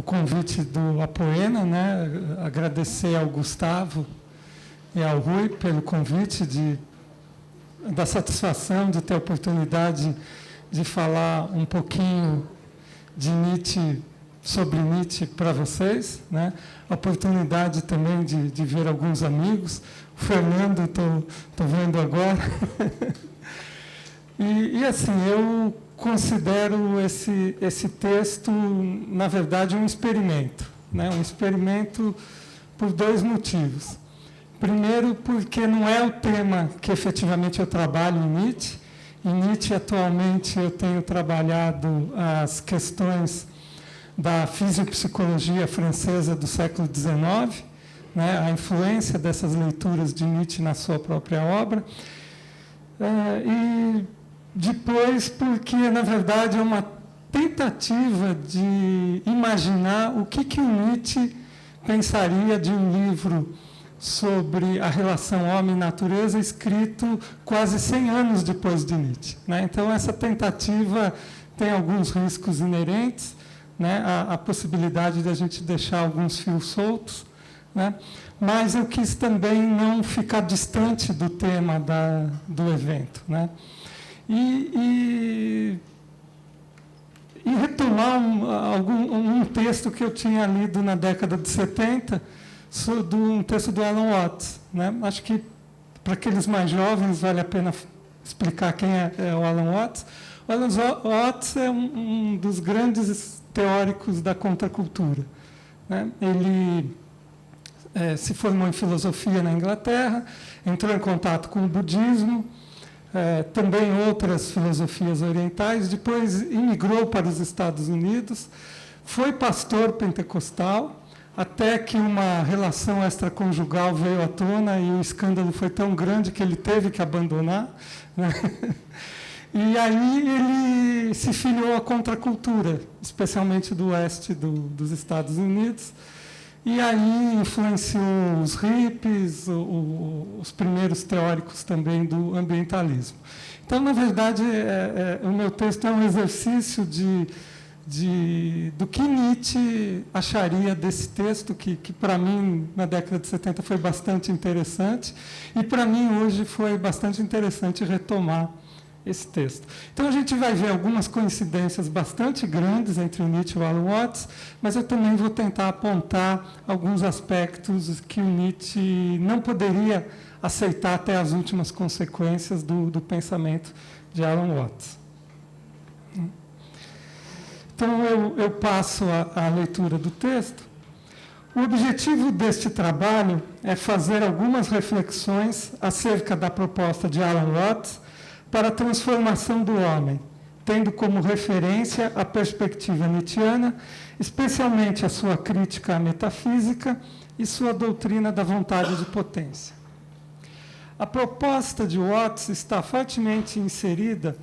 convite do Apoena, né? Agradecer ao Gustavo e ao Rui pelo convite, da satisfação de ter a oportunidade de falar um pouquinho de Nietzsche, sobre Nietzsche para vocês, né? A oportunidade também de ver alguns amigos. O Fernando, estou vendo agora. E assim, eu considero esse texto, na verdade, um experimento, né? Um experimento por dois motivos. Primeiro, porque não é o tema que efetivamente eu trabalho em Nietzsche. Em Nietzsche, atualmente, eu tenho trabalhado as questões da fisiopsicologia francesa do século XIX, né? A influência dessas leituras de Nietzsche na sua própria obra. E depois, porque, na verdade, é uma tentativa de imaginar o que o Nietzsche pensaria de um livro sobre a relação homem-natureza, escrito quase 100 anos depois de Nietzsche, né? Então, essa tentativa tem alguns riscos inerentes, né? A possibilidade de a gente deixar alguns fios soltos, né? Mas eu quis também não ficar distante do tema do evento, né? E retomar um texto que eu tinha lido na década de 70, um texto do Alan Watts, né? Acho que, para aqueles mais jovens, vale a pena explicar quem é o Alan Watts. O Alan Watts é um dos grandes teóricos da contracultura, né? Ele se formou em filosofia na Inglaterra, entrou em contato com o budismo, também outras filosofias orientais, depois imigrou para os Estados Unidos, foi pastor pentecostal, até que uma relação extraconjugal veio à tona e o escândalo foi tão grande que ele teve que abandonar, né? E aí ele se filiou à contracultura, especialmente do oeste dos Estados Unidos, e aí influenciou os hippies, os primeiros teóricos também do ambientalismo. Então, na verdade, o meu texto é um exercício do que Nietzsche acharia desse texto, que para mim, na década de 70, foi bastante interessante, e para mim, hoje, foi bastante interessante retomar esse texto. Então, a gente vai ver algumas coincidências bastante grandes entre o Nietzsche e o Alan Watts, mas eu também vou tentar apontar alguns aspectos que o Nietzsche não poderia aceitar até as últimas consequências do pensamento de Alan Watts. Então, eu passo a leitura do texto. O objetivo deste trabalho é fazer algumas reflexões acerca da proposta de Alan Watts para a transformação do homem, tendo como referência a perspectiva nietzschiana, especialmente a sua crítica à metafísica e sua doutrina da vontade de potência. A proposta de Watts está fortemente inserida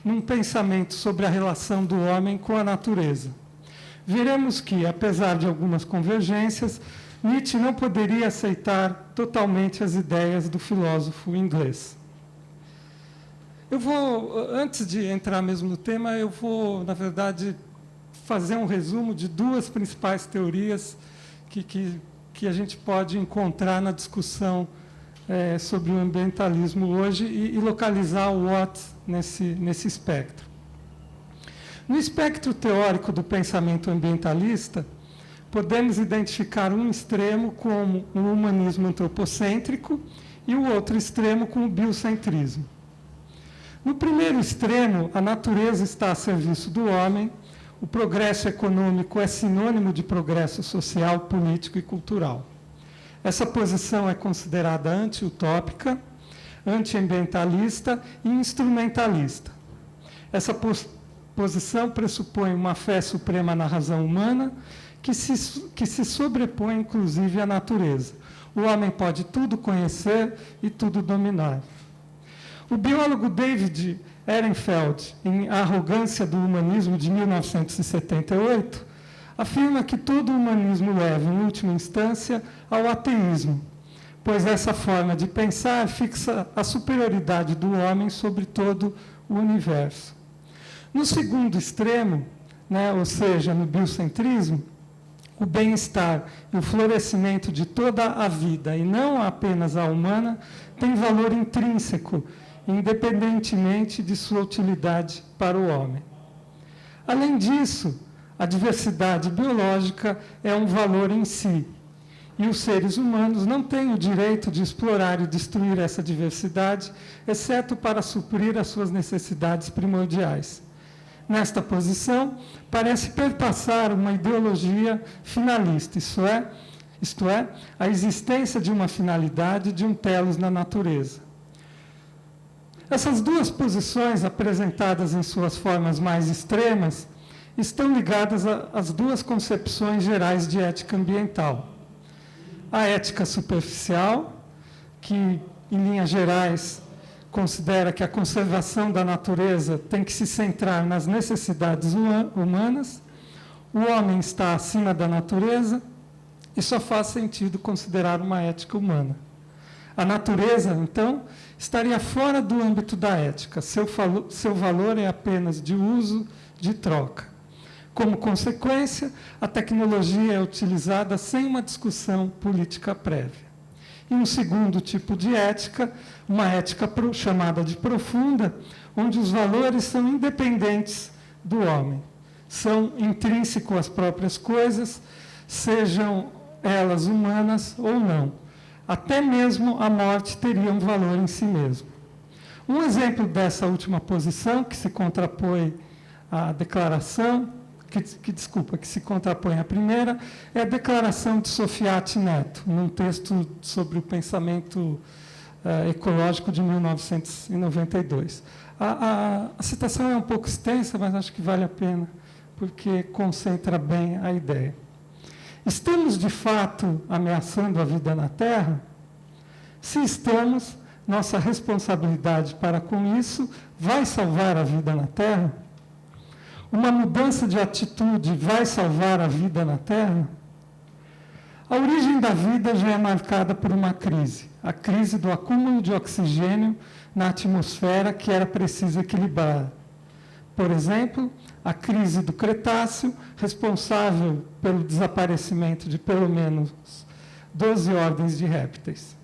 num pensamento sobre a relação do homem com a natureza. Veremos que, apesar de algumas convergências, Nietzsche não poderia aceitar totalmente as ideias do filósofo inglês. Eu vou, antes de entrar mesmo no tema, eu vou, na verdade, fazer um resumo de duas principais teorias que a gente pode encontrar na discussão sobre o ambientalismo hoje e localizar o Watts nesse espectro. No espectro teórico do pensamento ambientalista, podemos identificar um extremo como o humanismo antropocêntrico e o outro extremo como o biocentrismo. No primeiro extremo, a natureza está a serviço do homem, o progresso econômico é sinônimo de progresso social, político e cultural. Essa posição é considerada anti-utópica, anti-ambientalista e instrumentalista. Essa posição pressupõe uma fé suprema na razão humana que se sobrepõe, inclusive, à natureza. O homem pode tudo conhecer e tudo dominar. O biólogo David Ehrenfeld, em A Arrogância do Humanismo, de 1978, afirma que todo humanismo leva, em última instância, ao ateísmo, pois essa forma de pensar fixa a superioridade do homem sobre todo o universo. No segundo extremo, ou seja, no biocentrismo, o bem-estar e o florescimento de toda a vida, e não apenas a humana, tem valor intrínseco, independentemente de sua utilidade para o homem. Além disso, a diversidade biológica é um valor em si, e os seres humanos não têm o direito de explorar e destruir essa diversidade, exceto para suprir as suas necessidades primordiais. Nesta posição, parece perpassar uma ideologia finalista, isto é, a existência de uma finalidade, de um telos na natureza. Essas duas posições, apresentadas em suas formas mais extremas, estão ligadas às duas concepções gerais de ética ambiental. A ética superficial, que, em linhas gerais, considera que a conservação da natureza tem que se centrar nas necessidades humanas, o homem está acima da natureza e só faz sentido considerar uma ética humana. A natureza, então, estaria fora do âmbito da ética, seu valor é apenas de uso, de troca. Como consequência, a tecnologia é utilizada sem uma discussão política prévia. E um segundo tipo de ética, uma ética chamada de profunda, onde os valores são independentes do homem, são intrínsecos às próprias coisas, sejam elas humanas ou não. Até mesmo a morte teria um valor em si mesmo. Um exemplo dessa última posição, que se contrapõe à declaração, que se contrapõe à primeira, é a declaração de Sofiati Neto, num texto sobre o pensamento ecológico de 1992. A citação é um pouco extensa, mas acho que vale a pena, porque concentra bem a ideia. Estamos, de fato, ameaçando a vida na Terra? Se estamos, nossa responsabilidade para com isso vai salvar a vida na Terra? Uma mudança de atitude vai salvar a vida na Terra? A origem da vida já é marcada por uma crise, a crise do acúmulo de oxigênio na atmosfera que era preciso equilibrar. Por exemplo, a crise do Cretáceo, responsável pelo desaparecimento de pelo menos 12 ordens de répteis.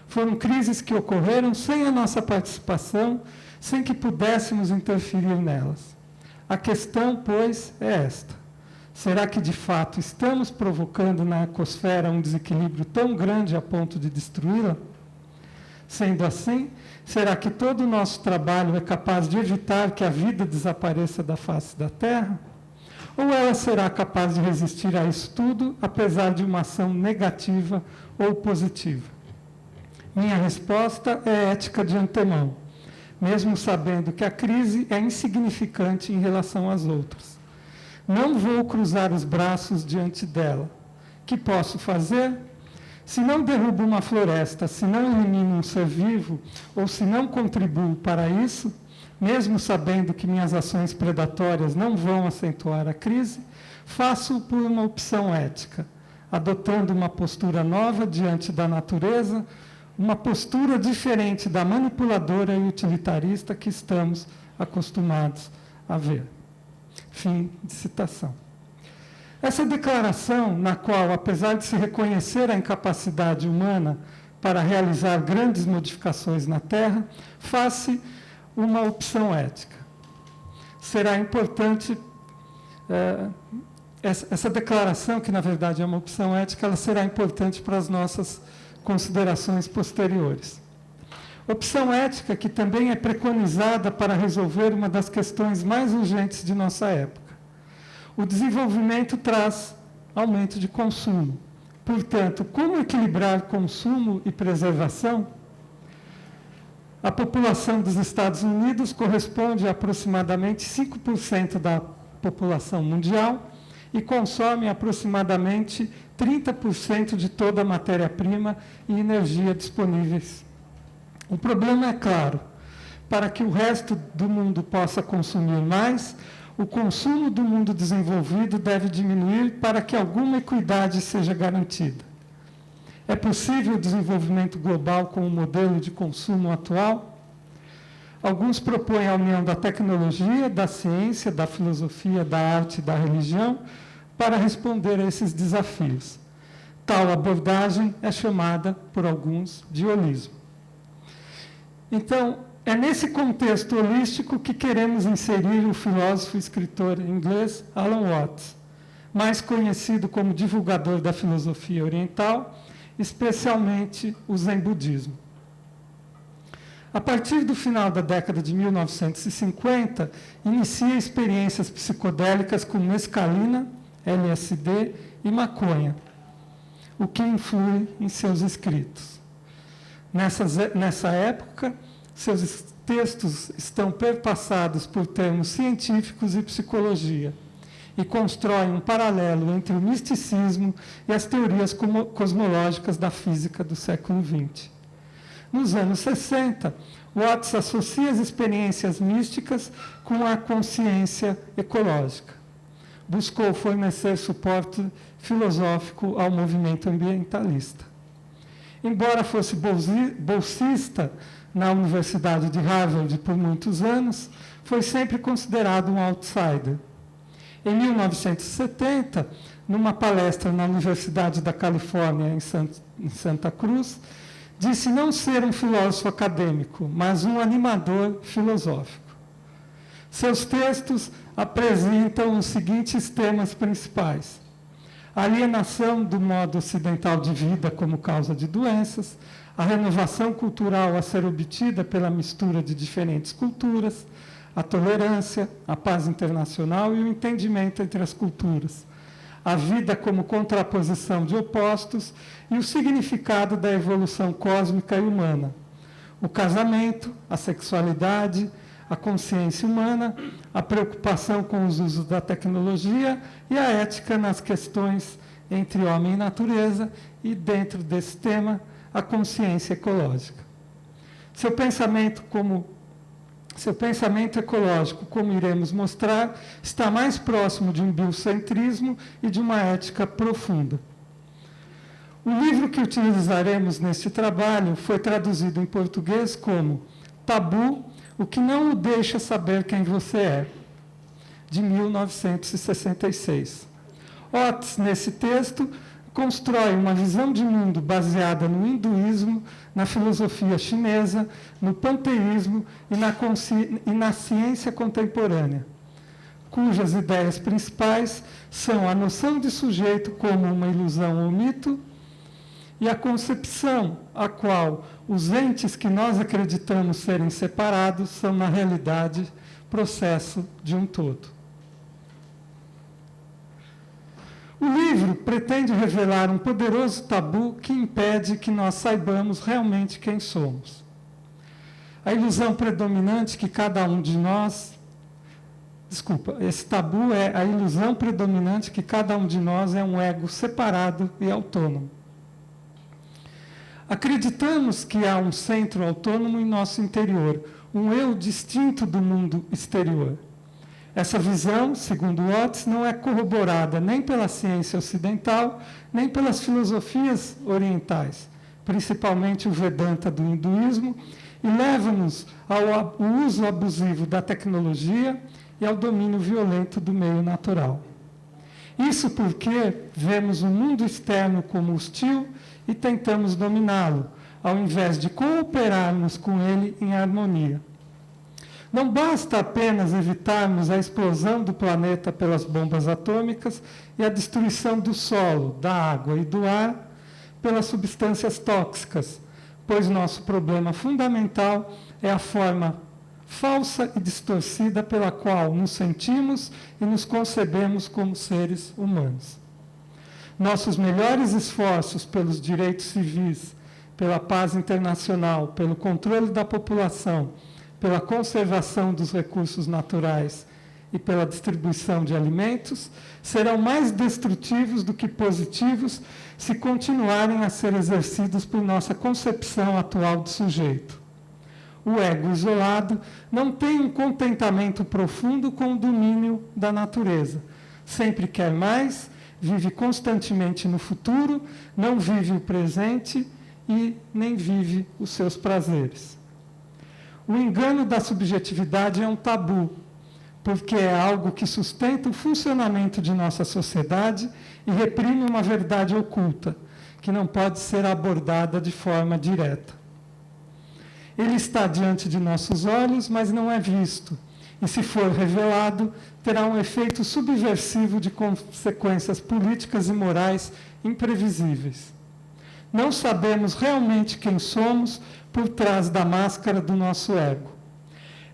Foram crises que ocorreram sem a nossa participação, sem que pudéssemos interferir nelas. A questão, pois, é esta. Será que, de fato, estamos provocando na ecosfera um desequilíbrio tão grande a ponto de destruí-la? Sendo assim, será que todo o nosso trabalho é capaz de evitar que a vida desapareça da face da Terra? Ou ela será capaz de resistir a isso tudo, apesar de uma ação negativa ou positiva? Minha resposta é ética de antemão, mesmo sabendo que a crise é insignificante em relação às outras. Não vou cruzar os braços diante dela. Que posso fazer? Se não derrubo uma floresta, se não elimino um ser vivo, ou se não contribuo para isso, mesmo sabendo que minhas ações predatórias não vão acentuar a crise, faço por uma opção ética, adotando uma postura nova diante da natureza, uma postura diferente da manipuladora e utilitarista que estamos acostumados a ver. Fim de citação. Essa declaração, na qual, apesar de se reconhecer a incapacidade humana para realizar grandes modificações na Terra, faz-se uma opção ética. Será importante, essa declaração, que na verdade é uma opção ética, ela será importante para as nossas considerações posteriores. Opção ética que também é preconizada para resolver uma das questões mais urgentes de nossa época. O desenvolvimento traz aumento de consumo. Portanto, como equilibrar consumo e preservação? A população dos Estados Unidos corresponde a aproximadamente 5% da população mundial e consome aproximadamente 30% de toda a matéria-prima e energia disponíveis. O problema é claro. Para que o resto do mundo possa consumir mais, o consumo do mundo desenvolvido deve diminuir para que alguma equidade seja garantida. É possível o desenvolvimento global com o modelo de consumo atual? Alguns propõem a união da tecnologia, da ciência, da filosofia, da arte e da religião para responder a esses desafios. Tal abordagem é chamada, por alguns, de holismo. Então, é nesse contexto holístico que queremos inserir o filósofo e escritor inglês Alan Watts, mais conhecido como divulgador da filosofia oriental, especialmente o Zen budismo. A partir do final da década de 1950, inicia experiências psicodélicas com mescalina, LSD e maconha, o que influi em seus escritos. Nessa época, seus textos estão perpassados por termos científicos e psicologia, e constroem um paralelo entre o misticismo e as teorias cosmológicas da física do século XX. Nos anos 60, Watts associa as experiências místicas com a consciência ecológica. Buscou fornecer suporte filosófico ao movimento ambientalista. Embora fosse bolsista na Universidade de Harvard por muitos anos, foi sempre considerado um outsider. Em 1970, numa palestra na Universidade da Califórnia, em Santa Cruz, disse não ser um filósofo acadêmico, mas um animador filosófico. Seus textos apresentam os seguintes temas principais: a alienação do modo ocidental de vida como causa de doenças, a renovação cultural a ser obtida pela mistura de diferentes culturas, a tolerância, a paz internacional e o entendimento entre as culturas, a vida como contraposição de opostos e o significado da evolução cósmica e humana, o casamento, a sexualidade, a consciência humana, a preocupação com os usos da tecnologia e a ética nas questões entre homem e natureza e, dentro desse tema, a consciência ecológica. Seu pensamento ecológico, como iremos mostrar, está mais próximo de um biocentrismo e de uma ética profunda. O livro que utilizaremos neste trabalho foi traduzido em português como Tabu, o que não o deixa saber quem você é, de 1966. Watts, nesse texto, constrói uma visão de mundo baseada no hinduísmo, na filosofia chinesa, no panteísmo e na ciência contemporânea, cujas ideias principais são a noção de sujeito como uma ilusão ou mito e a concepção a qual os entes que nós acreditamos serem separados são, na realidade, processo de um todo. O livro pretende revelar um poderoso tabu que impede que nós saibamos realmente quem somos. A ilusão predominante que cada um de nós... esse tabu é a ilusão predominante que cada um de nós é um ego separado e autônomo. Acreditamos que há um centro autônomo em nosso interior, um eu distinto do mundo exterior. Essa visão, segundo Watts, não é corroborada nem pela ciência ocidental, nem pelas filosofias orientais, principalmente o Vedanta do hinduísmo, e leva-nos ao uso abusivo da tecnologia e ao domínio violento do meio natural. Isso porque vemos o mundo externo como hostil e tentamos dominá-lo, ao invés de cooperarmos com ele em harmonia. Não basta apenas evitarmos a explosão do planeta pelas bombas atômicas e a destruição do solo, da água e do ar pelas substâncias tóxicas, pois nosso problema fundamental é a forma falsa e distorcida pela qual nos sentimos e nos concebemos como seres humanos. Nossos melhores esforços pelos direitos civis, pela paz internacional, pelo controle da população, pela conservação dos recursos naturais e pela distribuição de alimentos, serão mais destrutivos do que positivos se continuarem a ser exercidos por nossa concepção atual de sujeito. O ego isolado não tem um contentamento profundo com o domínio da natureza. Sempre quer mais, vive constantemente no futuro, não vive o presente e nem vive os seus prazeres. O engano da subjetividade é um tabu, porque é algo que sustenta o funcionamento de nossa sociedade e reprime uma verdade oculta, que não pode ser abordada de forma direta. Ele está diante de nossos olhos, mas não é visto, e se for revelado, terá um efeito subversivo de consequências políticas e morais imprevisíveis. Não sabemos realmente quem somos por trás da máscara do nosso ego.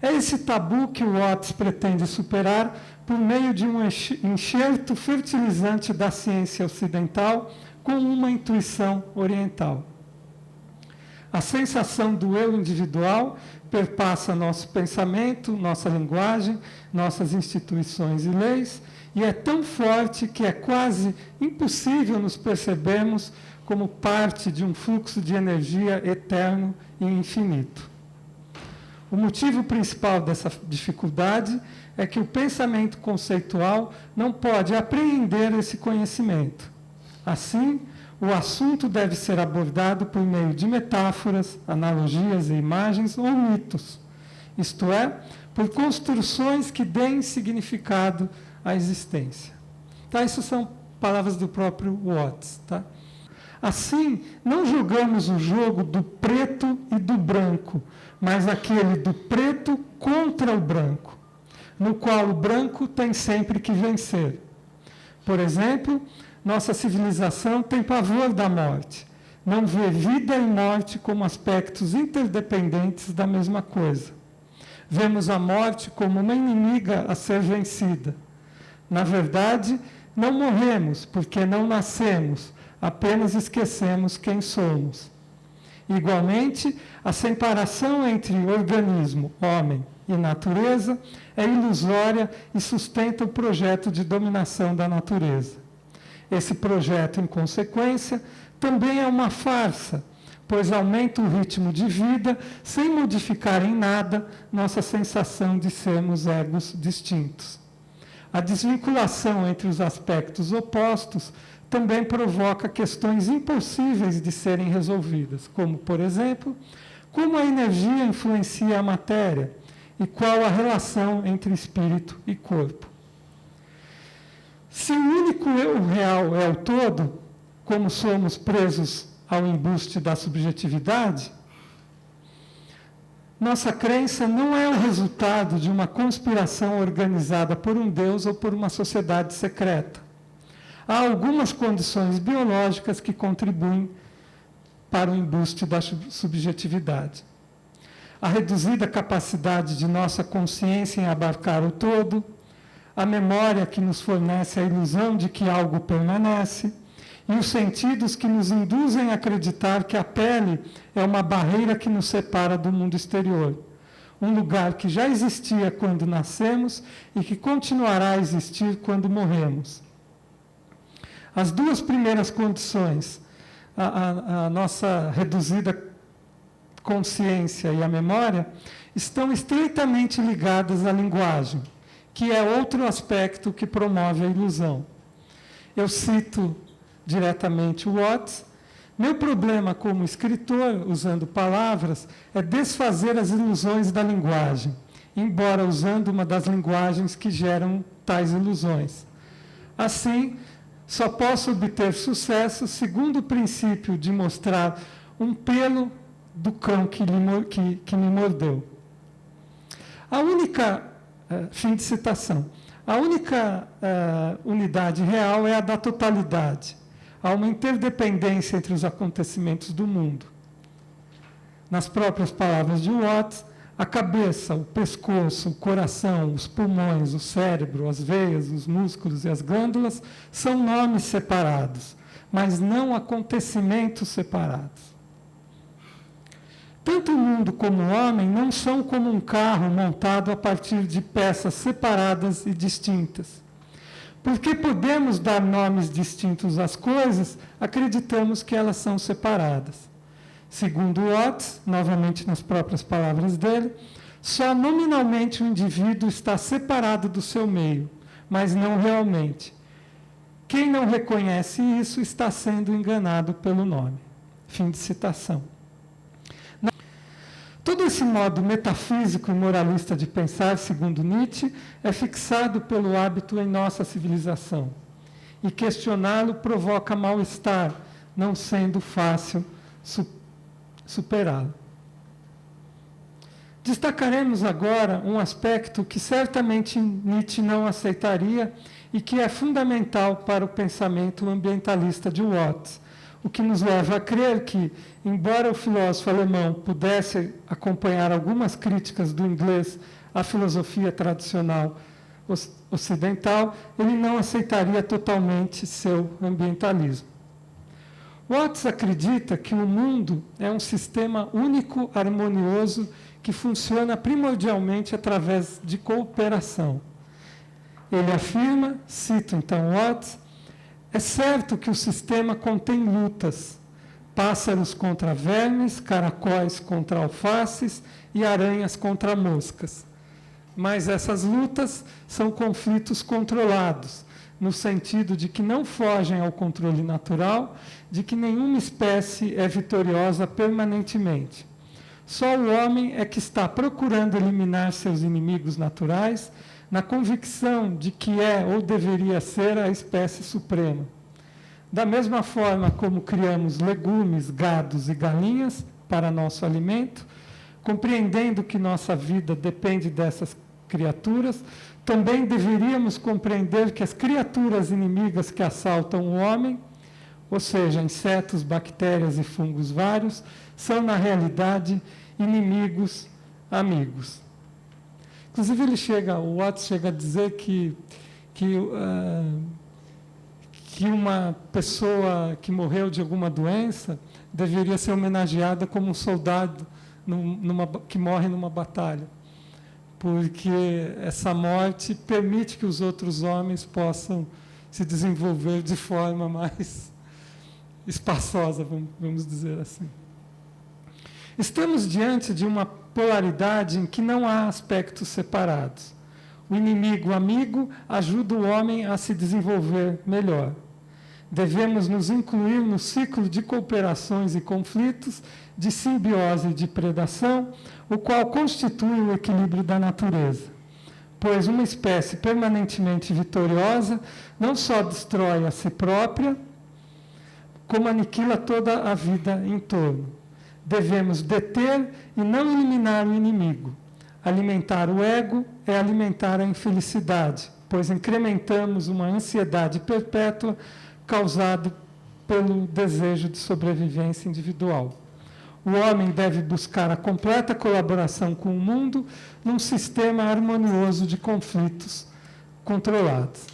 É esse tabu que o Watts pretende superar por meio de um enxerto fertilizante da ciência ocidental com uma intuição oriental. A sensação do eu individual perpassa nosso pensamento, nossa linguagem, nossas instituições e leis, e é tão forte que é quase impossível nos percebermos como parte de um fluxo de energia eterno e infinito. O motivo principal dessa dificuldade é que o pensamento conceitual não pode apreender esse conhecimento. Assim, o assunto deve ser abordado por meio de metáforas, analogias e imagens ou mitos, isto é, por construções que deem significado à existência. Tá? Isso são palavras do próprio Watts. Tá? Assim, não jogamos o jogo do preto e do branco, mas aquele do preto contra o branco, no qual o branco tem sempre que vencer. Por exemplo, nossa civilização tem pavor da morte, não vê vida e morte como aspectos interdependentes da mesma coisa. Vemos a morte como uma inimiga a ser vencida. Na verdade, não morremos porque não nascemos, apenas esquecemos quem somos. Igualmente, a separação entre organismo, homem e natureza é ilusória e sustenta o projeto de dominação da natureza. Esse projeto, em consequência, também é uma farsa, pois aumenta o ritmo de vida sem modificar em nada nossa sensação de sermos egos distintos. A desvinculação entre os aspectos opostos também provoca questões impossíveis de serem resolvidas, como, por exemplo, como a energia influencia a matéria e qual a relação entre espírito e corpo. Se o único eu real é o todo, como somos presos ao embuste da subjetividade, nossa crença não é o resultado de uma conspiração organizada por um Deus ou por uma sociedade secreta. Há algumas condições biológicas que contribuem para o embuste da subjetividade. A reduzida capacidade de nossa consciência em abarcar o todo, a memória que nos fornece a ilusão de que algo permanece, e os sentidos que nos induzem a acreditar que a pele é uma barreira que nos separa do mundo exterior, um lugar que já existia quando nascemos e que continuará a existir quando morremos. As duas primeiras condições, a nossa reduzida consciência e a memória, estão estreitamente ligadas à linguagem, que é outro aspecto que promove a ilusão. Eu cito diretamente o Watts. Meu problema como escritor, usando palavras, é desfazer as ilusões da linguagem, embora usando uma das linguagens que geram tais ilusões. Assim, só posso obter sucesso segundo o princípio de mostrar um pelo do cão que me mordeu. A única, fim de citação, a única unidade real é a da totalidade. Há uma interdependência entre os acontecimentos do mundo. Nas próprias palavras de Watts, a cabeça, o pescoço, o coração, os pulmões, o cérebro, as veias, os músculos e as glândulas são nomes separados, mas não acontecimentos separados. Tanto o mundo como o homem não são como um carro montado a partir de peças separadas e distintas. Porque podemos dar nomes distintos às coisas, acreditamos que elas são separadas. Segundo Watts, novamente nas próprias palavras dele, só nominalmente o indivíduo está separado do seu meio, mas não realmente. Quem não reconhece isso está sendo enganado pelo nome. Fim de citação. Todo esse modo metafísico e moralista de pensar, segundo Nietzsche, é fixado pelo hábito em nossa civilização. E questioná-lo provoca mal-estar, não sendo fácil superá-lo. Destacaremos agora um aspecto que certamente Nietzsche não aceitaria e que é fundamental para o pensamento ambientalista de Watts, o que nos leva a crer que, embora o filósofo alemão pudesse acompanhar algumas críticas do inglês à filosofia tradicional ocidental, ele não aceitaria totalmente seu ambientalismo. Watts acredita que o mundo é um sistema único, harmonioso, que funciona primordialmente através de cooperação. Ele afirma, cito então Watts, é certo que o sistema contém lutas, pássaros contra vermes, caracóis contra alfaces e aranhas contra moscas. Mas essas lutas são conflitos controlados, no sentido de que não fogem ao controle natural, de que nenhuma espécie é vitoriosa permanentemente. Só o homem é que está procurando eliminar seus inimigos naturais, na convicção de que é ou deveria ser a espécie suprema. Da mesma forma como criamos legumes, gados e galinhas para nosso alimento, compreendendo que nossa vida depende dessas criaturas, também deveríamos compreender que as criaturas inimigas que assaltam o homem, ou seja, insetos, bactérias e fungos vários, são, na realidade, inimigos amigos. Inclusive, o Watts chega a dizer que uma pessoa que morreu de alguma doença deveria ser homenageada como um soldado que morre numa batalha, porque essa morte permite que os outros homens possam se desenvolver de forma mais espaçosa, vamos dizer assim. Estamos diante de uma polaridade em que não há aspectos separados. O inimigo-amigo ajuda o homem a se desenvolver melhor. Devemos nos incluir no ciclo de cooperações e conflitos, de simbiose e de predação, o qual constitui o equilíbrio da natureza. Pois uma espécie permanentemente vitoriosa não só destrói a si própria, como aniquila toda a vida em torno. Devemos deter e não eliminar o inimigo. Alimentar o ego é alimentar a infelicidade, pois incrementamos uma ansiedade perpétua causada pelo desejo de sobrevivência individual. O homem deve buscar a completa colaboração com o mundo num sistema harmonioso de conflitos controlados.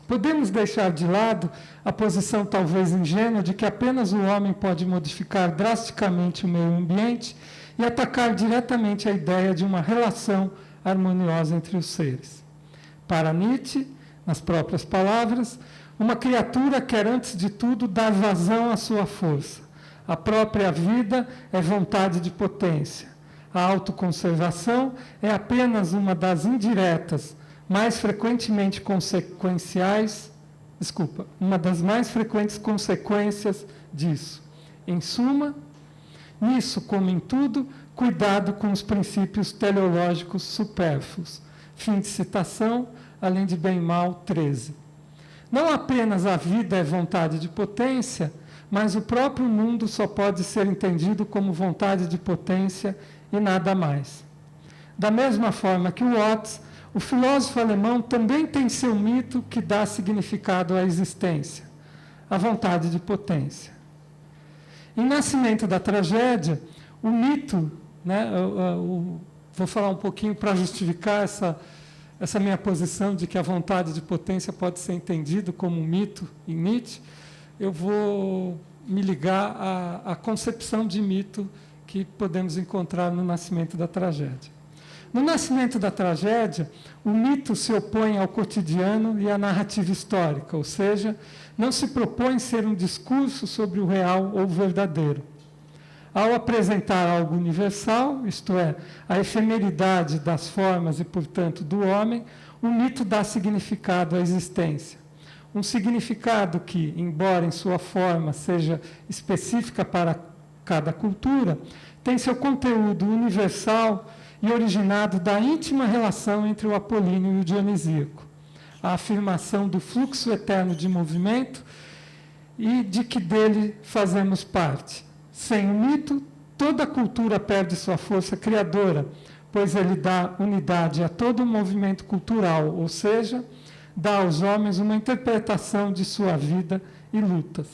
Podemos deixar de lado a posição talvez ingênua de que apenas o homem pode modificar drasticamente o meio ambiente e atacar diretamente a ideia de uma relação harmoniosa entre os seres. Para Nietzsche, nas próprias palavras, uma criatura quer, antes de tudo, dar vazão à sua força. A própria vida é vontade de potência. A autoconservação é apenas uma das indiretas, mais frequentemente uma das mais frequentes consequências disso. Em suma, nisso, como em tudo, cuidado com os princípios teleológicos supérfluos. Fim de citação, além de bem e mal, 13. Não apenas a vida é vontade de potência, mas o próprio mundo só pode ser entendido como vontade de potência e nada mais. Da mesma forma que o Watts, o filósofo alemão também tem seu mito que dá significado à existência, a vontade de potência. Em Nascimento da Tragédia, o mito, vou falar um pouquinho para justificar essa minha posição de que a vontade de potência pode ser entendido como um mito em Nietzsche, eu vou me ligar à concepção de mito que podemos encontrar no Nascimento da Tragédia. No Nascimento da Tragédia, o mito se opõe ao cotidiano e à narrativa histórica, ou seja, não se propõe ser um discurso sobre o real ou verdadeiro. Ao apresentar algo universal, isto é, a efemeridade das formas e, portanto, do homem, o mito dá significado à existência. Um significado que, embora em sua forma seja específica para cada cultura, tem seu conteúdo universal e originado da íntima relação entre o apolíneo e o dionisíaco, a afirmação do fluxo eterno de movimento e de que dele fazemos parte. Sem o mito, toda cultura perde sua força criadora, pois ele dá unidade a todo o movimento cultural, ou seja, dá aos homens uma interpretação de sua vida e lutas.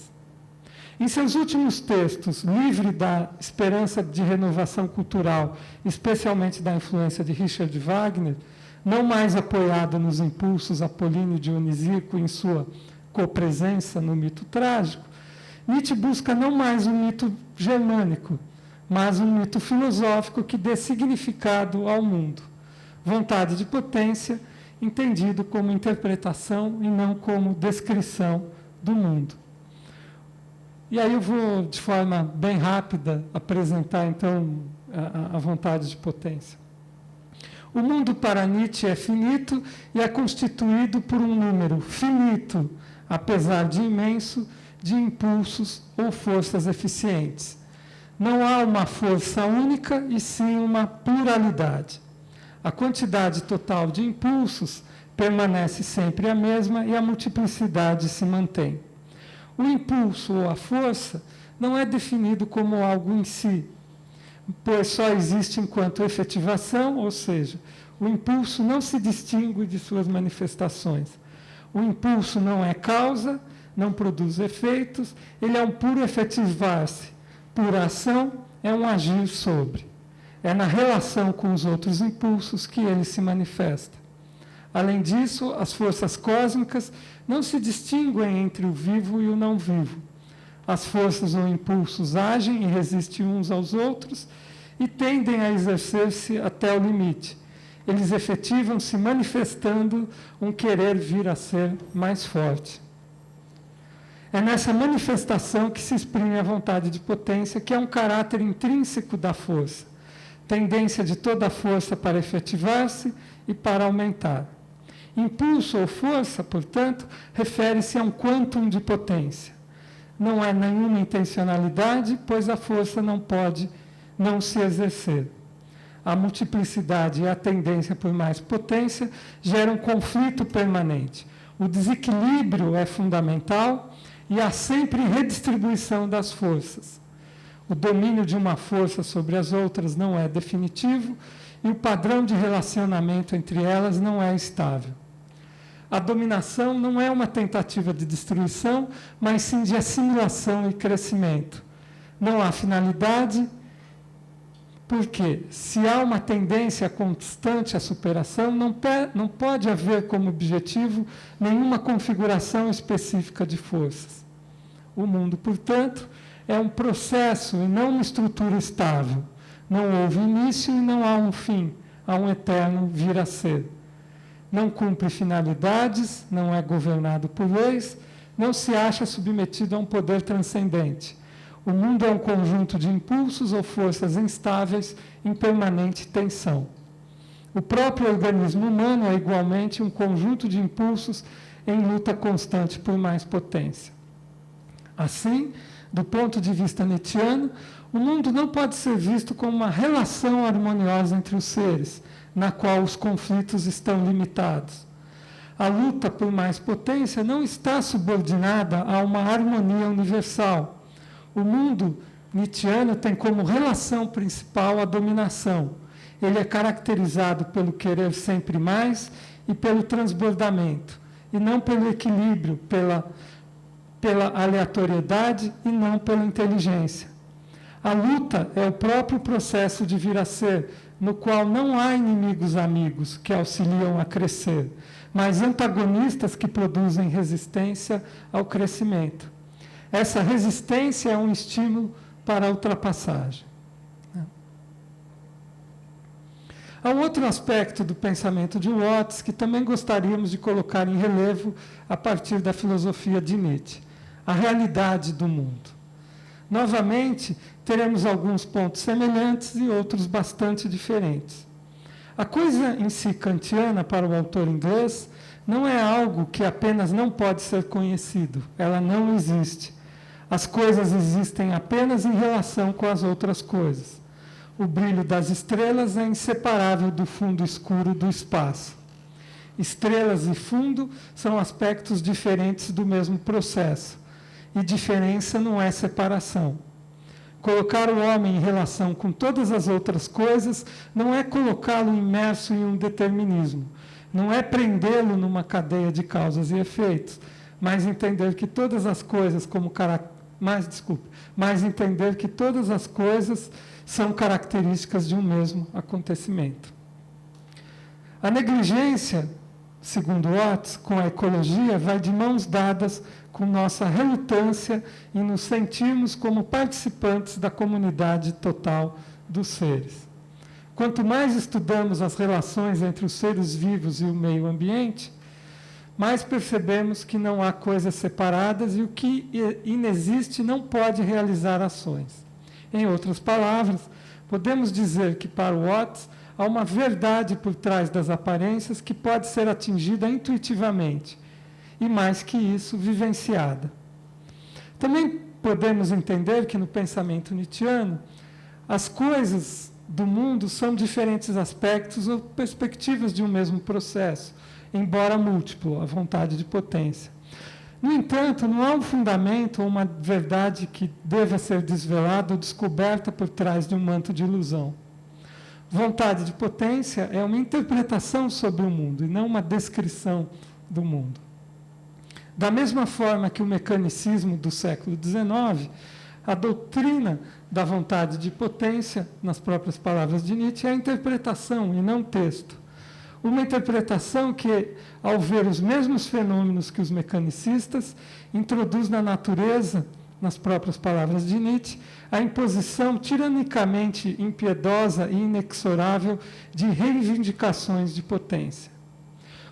Em seus últimos textos, livre da esperança de renovação cultural, especialmente da influência de Richard Wagner, não mais apoiado nos impulsos apolíneo e dionisíaco em sua copresença no mito trágico, Nietzsche busca não mais um mito germânico, mas um mito filosófico que dê significado ao mundo. Vontade de potência, entendido como interpretação e não como descrição do mundo. E aí eu vou, de forma bem rápida, apresentar, então, a vontade de potência. O mundo para Nietzsche é finito e é constituído por um número finito, apesar de imenso, de impulsos ou forças eficientes. Não há uma força única, e sim uma pluralidade. A quantidade total de impulsos permanece sempre a mesma e a multiplicidade se mantém. O impulso ou a força não é definido como algo em si, pois só existe enquanto efetivação, ou seja, o impulso não se distingue de suas manifestações. O impulso não é causa, não produz efeitos, ele é um puro efetivar-se. Pura ação é um agir sobre. É na relação com os outros impulsos que ele se manifesta. Além disso, as forças cósmicas não se distinguem entre o vivo e o não vivo. As forças ou impulsos agem e resistem uns aos outros e tendem a exercer-se até o limite. Eles efetivam-se manifestando um querer vir a ser mais forte. É nessa manifestação que se exprime a vontade de potência, que é um caráter intrínseco da força, tendência de toda a força para efetivar-se e para aumentar. Impulso ou força, portanto, refere-se a um quantum de potência. Não é nenhuma intencionalidade, pois a força não pode não se exercer. A multiplicidade e a tendência por mais potência geram um conflito permanente. O desequilíbrio é fundamental e há sempre redistribuição das forças. O domínio de uma força sobre as outras não é definitivo e o padrão de relacionamento entre elas não é estável. A dominação não é uma tentativa de destruição, mas sim de assimilação e crescimento. Não há finalidade, porque se há uma tendência constante à superação, não pode haver como objetivo nenhuma configuração específica de forças. O mundo, portanto, é um processo e não uma estrutura estável. Não houve início e não há um fim, há um eterno vir a ser. Não cumpre finalidades, não é governado por leis, não se acha submetido a um poder transcendente. O mundo é um conjunto de impulsos ou forças instáveis em permanente tensão. O próprio organismo humano é igualmente um conjunto de impulsos em luta constante por mais potência. Assim, do ponto de vista nietzschiano, o mundo não pode ser visto como uma relação harmoniosa entre os seres, na qual os conflitos estão limitados. A luta por mais potência não está subordinada a uma harmonia universal. O mundo nietzschiano tem como relação principal a dominação. Ele é caracterizado pelo querer sempre mais e pelo transbordamento, e não pelo equilíbrio, pela aleatoriedade e não pela inteligência. A luta é o próprio processo de vir a ser, no qual não há inimigos amigos que auxiliam a crescer, mas antagonistas que produzem resistência ao crescimento. Essa resistência é um estímulo para a ultrapassagem. Há um outro aspecto do pensamento de Watts que também gostaríamos de colocar em relevo a partir da filosofia de Nietzsche: a realidade do mundo. Novamente, teremos alguns pontos semelhantes e outros bastante diferentes. A coisa em si kantiana, para o autor inglês, não é algo que apenas não pode ser conhecido, ela não existe. As coisas existem apenas em relação com as outras coisas. O brilho das estrelas é inseparável do fundo escuro do espaço. Estrelas e fundo são aspectos diferentes do mesmo processo, e diferença não é separação. Colocar o homem em relação com todas as outras coisas não é colocá-lo imerso em um determinismo, não é prendê-lo numa cadeia de causas e efeitos, mas entender que todas as coisas entender que todas as coisas são características de um mesmo acontecimento. A negligência, segundo Watts, com a ecologia, vai de mãos dadas com nossa relutância em nos sentirmos como participantes da comunidade total dos seres. Quanto mais estudamos as relações entre os seres vivos e o meio ambiente, mais percebemos que não há coisas separadas e o que inexiste não pode realizar ações. Em outras palavras, podemos dizer que, para Watts, há uma verdade por trás das aparências que pode ser atingida intuitivamente, e mais que isso, vivenciada. Também podemos entender que, no pensamento nietzschiano, as coisas do mundo são diferentes aspectos ou perspectivas de um mesmo processo, embora múltiplo, a vontade de potência. No entanto, não há um fundamento ou uma verdade que deva ser desvelada ou descoberta por trás de um manto de ilusão. Vontade de potência é uma interpretação sobre o mundo e não uma descrição do mundo. Da mesma forma que o mecanicismo do século XIX, a doutrina da vontade de potência, nas próprias palavras de Nietzsche, é a interpretação e não texto. Uma interpretação que, ao ver os mesmos fenômenos que os mecanicistas, introduz na natureza, nas próprias palavras de Nietzsche, a imposição tiranicamente impiedosa e inexorável de reivindicações de potência.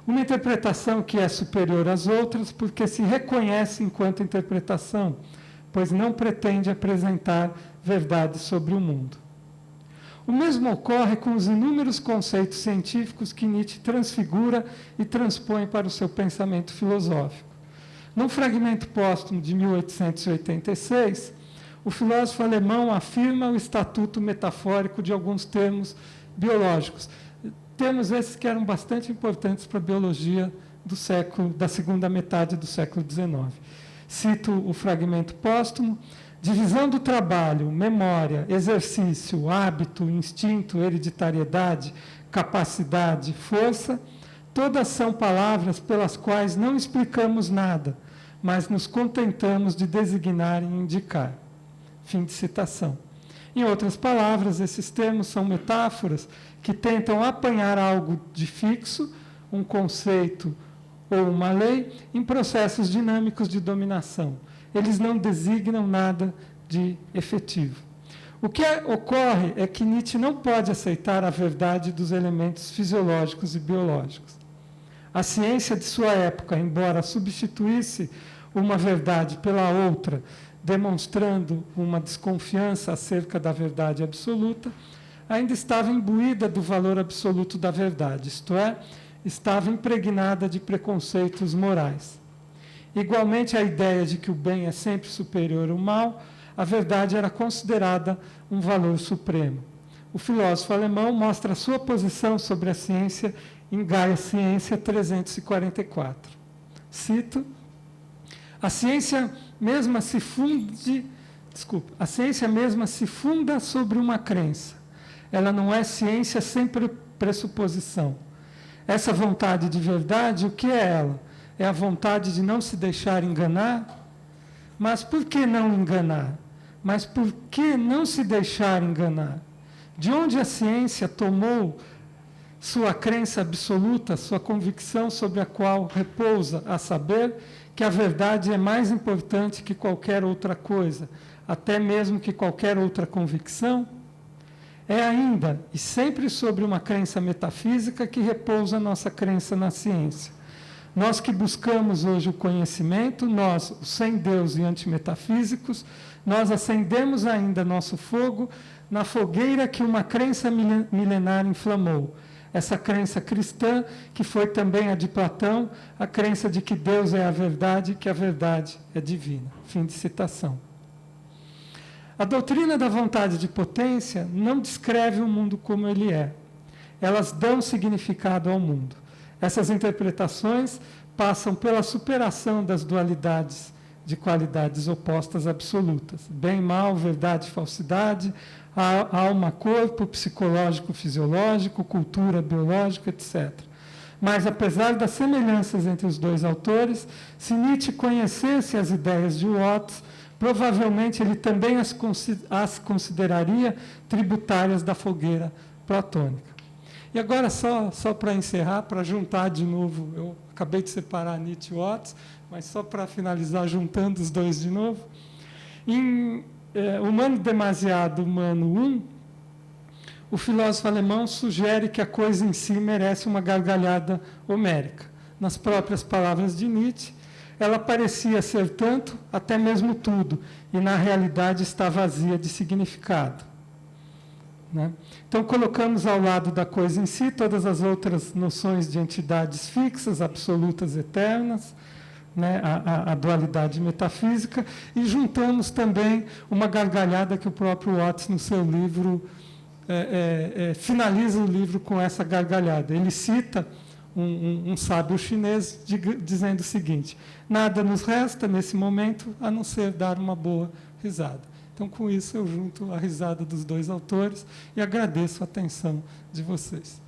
Uma interpretação que é superior às outras porque se reconhece enquanto interpretação, pois não pretende apresentar verdades sobre o mundo. O mesmo ocorre com os inúmeros conceitos científicos que Nietzsche transfigura e transpõe para o seu pensamento filosófico. Num fragmento póstumo de 1886, o filósofo alemão afirma o estatuto metafórico de alguns termos biológicos. Termos esses que eram bastante importantes para a biologia da segunda metade do século XIX. Cito o fragmento póstumo: divisão do trabalho, memória, exercício, hábito, instinto, hereditariedade, capacidade, força, todas são palavras pelas quais não explicamos nada, mas nos contentamos de designar e indicar. Fim de citação. Em outras palavras, esses termos são metáforas que tentam apanhar algo de fixo, um conceito ou uma lei, em processos dinâmicos de dominação. Eles não designam nada de efetivo. O que ocorre é que Nietzsche não pode aceitar a verdade dos elementos fisiológicos e biológicos. A ciência de sua época, embora substituísse uma verdade pela outra, demonstrando uma desconfiança acerca da verdade absoluta, ainda estava imbuída do valor absoluto da verdade, isto é, estava impregnada de preconceitos morais. Igualmente, a ideia de que o bem é sempre superior ao mal, a verdade era considerada um valor supremo. O filósofo alemão mostra a sua posição sobre a ciência em Gaia Ciência 344. Cito: a ciência mesma se funda sobre uma crença. Ela não é ciência sem pressuposição. Essa vontade de verdade, o que é ela? É a vontade de não se deixar enganar? Mas por que não enganar? Mas por que não se deixar enganar? De onde a ciência tomou sua crença absoluta, sua convicção sobre a qual repousa, a saber que a verdade é mais importante que qualquer outra coisa, até mesmo que qualquer outra convicção? É ainda e sempre sobre uma crença metafísica que repousa a nossa crença na ciência. Nós que buscamos hoje o conhecimento, nós, os sem Deus e antimetafísicos, nós acendemos ainda nosso fogo na fogueira que uma crença milenar inflamou. essa crença cristã, que foi também a de Platão, a crença de que Deus é a verdade e que a verdade é divina. Fim de citação. A doutrina da vontade de potência não descreve o mundo como ele é. Elas dão significado ao mundo. Essas interpretações passam pela superação das dualidades de qualidades opostas absolutas. Bem, mal, verdade, falsidade, alma, corpo, psicológico, fisiológico, cultura, biológica, etc. Mas, apesar das semelhanças entre os dois autores, se Nietzsche conhecesse as ideias de Watts, provavelmente ele também as consideraria tributárias da fogueira platônica. E agora, só para encerrar, para juntar de novo, eu acabei de separar Nietzsche e Watts, mas só para finalizar, juntando os dois de novo. Em Humano Demasiado, Humano 1, o filósofo alemão sugere que a coisa em si merece uma gargalhada homérica. Nas próprias palavras de Nietzsche, ela parecia ser tanto, até mesmo tudo, e na realidade está vazia de significado. Né? Então, colocamos ao lado da coisa em si todas as outras noções de entidades fixas, absolutas, eternas, né? a dualidade metafísica, e juntamos também uma gargalhada que o próprio Watts, no seu livro, finaliza o livro com essa gargalhada. Ele cita um sábio chinês dizendo o seguinte: nada nos resta, nesse momento, a não ser dar uma boa risada. Então, com isso, eu junto a risada dos dois autores e agradeço a atenção de vocês.